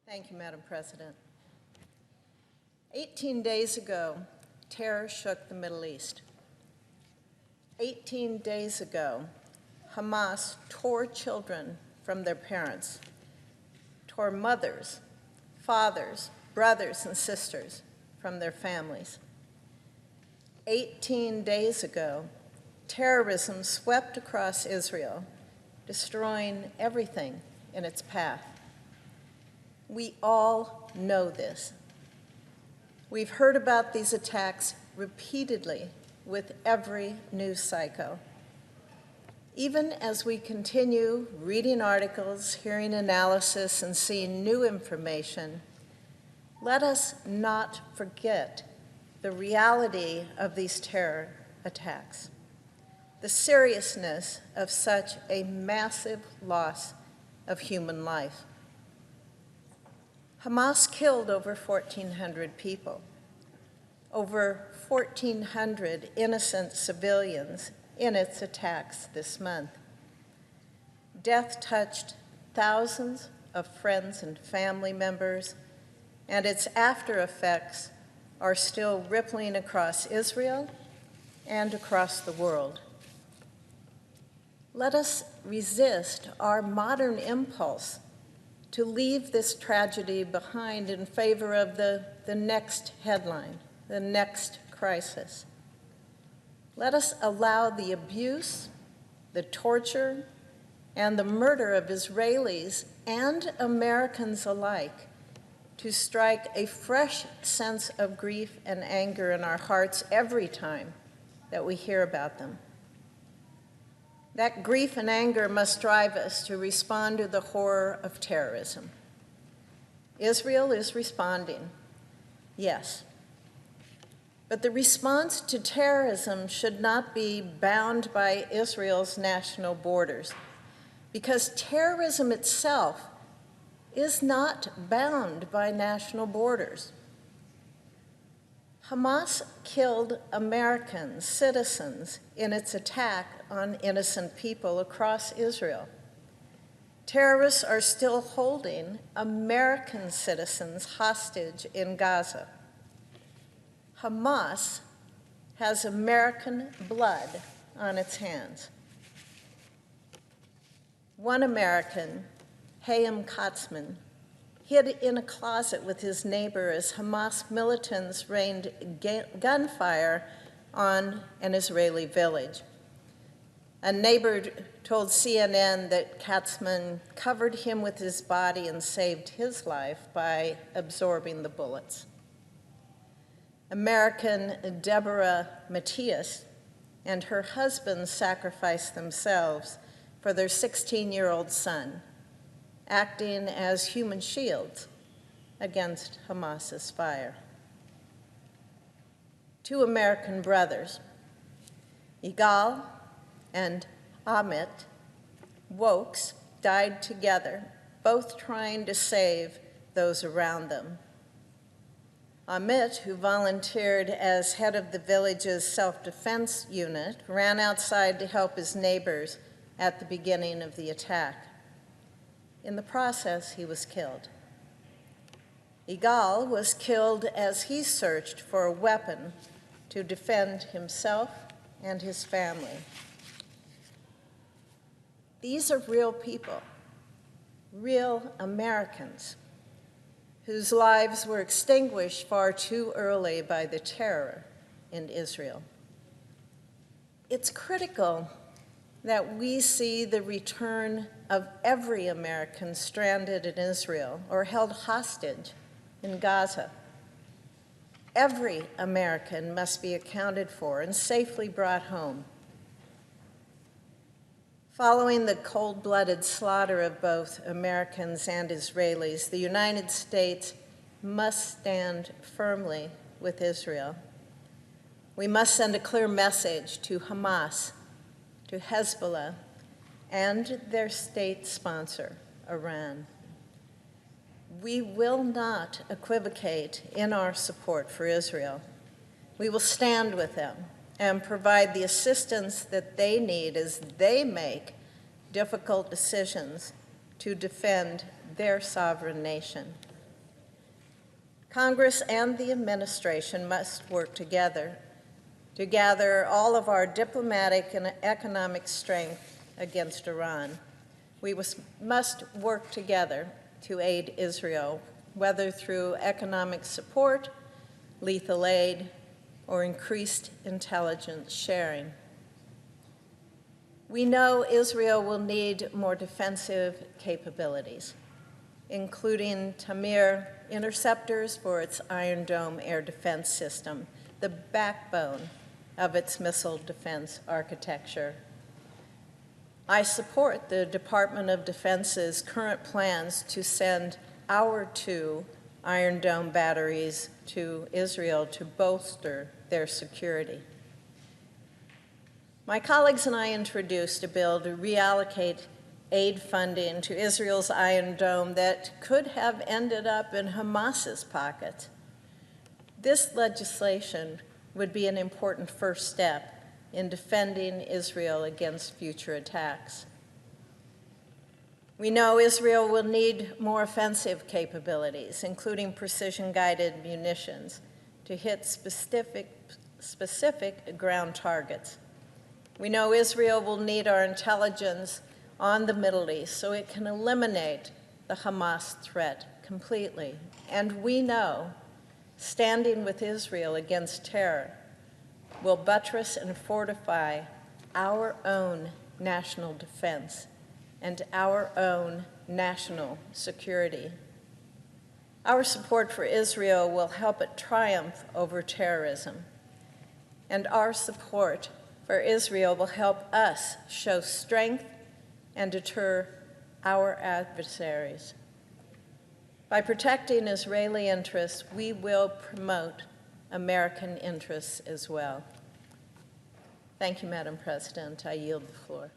Thank you, Madam President. 18 days ago, terror shook the Middle East. 18 days ago, Hamas tore children from their parents, tore mothers, fathers, brothers, and sisters from their families. 18 days ago, terrorism swept across Israel, destroying everything in its path. We all know this. We've heard about these attacks repeatedly with every news cycle. Even as we continue reading articles, hearing analysis, and seeing new information, let us not forget the reality of these terror attacks, the seriousness of such a massive loss of human life. Hamas killed over 1,400 people, over 1,400 innocent civilians in its attacks this month. Death touched thousands of friends and family members, and its after effects are still rippling across Israel and across the world. Let us resist our modern impulse to leave this tragedy behind in favor of the next headline, the next crisis. Let us allow the abuse, the torture, and the murder of Israelis and Americans alike to strike a fresh sense of grief and anger in our hearts every time that we hear about them. That grief and anger must drive us to respond to the horror of terrorism. Israel is responding, yes. But the response to terrorism should not be bound by Israel's national borders, because terrorism itself is not bound by national borders. Hamas killed American citizens in its attack on innocent people across Israel. Terrorists are still holding American citizens hostage in Gaza. Hamas has American blood on its hands. One American, Hayam Katzman, hid in a closet with his neighbor as Hamas militants rained gunfire on an Israeli village. A neighbor told CNN that Katzman covered him with his body and saved his life by absorbing the bullets. American Deborah Matias and her husband sacrificed themselves for their 16-year-old son, acting as human shields against Hamas's fire. Two American brothers, Igal and Amit Wokes, died together, both trying to save those around them. Amit, who volunteered as head of the village's self-defense unit, ran outside to help his neighbors at the beginning of the attack. In the process, he was killed. Igal was killed as he searched for a weapon to defend himself and his family. These are real people, real Americans, whose lives were extinguished far too early by the terror in Israel. It's critical that we see the return of every American stranded in Israel or held hostage in Gaza. Every American must be accounted for and safely brought home. Following the cold-blooded slaughter of both Americans and Israelis, the United States must stand firmly with Israel. We must send a clear message to Hamas, to Hezbollah, and their state sponsor, Iran. We will not equivocate in our support for Israel. We will stand with them and provide the assistance that they need as they make difficult decisions to defend their sovereign nation. Congress and the administration must work together to gather all of our diplomatic and economic strength against Iran. We must work together to aid Israel, whether through economic support, lethal aid, or increased intelligence sharing. We know Israel will need more defensive capabilities, including Tamir interceptors for its Iron Dome air defense system, the backbone of its missile defense architecture. I support the Department of Defense's current plans to send our 2 Iron Dome batteries to Israel to bolster their security. My colleagues and I introduced a bill to reallocate aid funding to Israel's Iron Dome that could have ended up in Hamas's pocket. This legislation would be an important first step in defending Israel against future attacks. We know Israel will need more offensive capabilities, including precision-guided munitions, to hit specific ground targets. We know Israel will need our intelligence on the Middle East so it can eliminate the Hamas threat completely. And we know standing with Israel against terror will buttress and fortify our own national defense and our own national security. Our support for Israel will help it triumph over terrorism, and our support for Israel will help us show strength and deter our adversaries. By protecting Israeli interests, we will promote American interests as well. Thank you, Madam President. I yield the floor.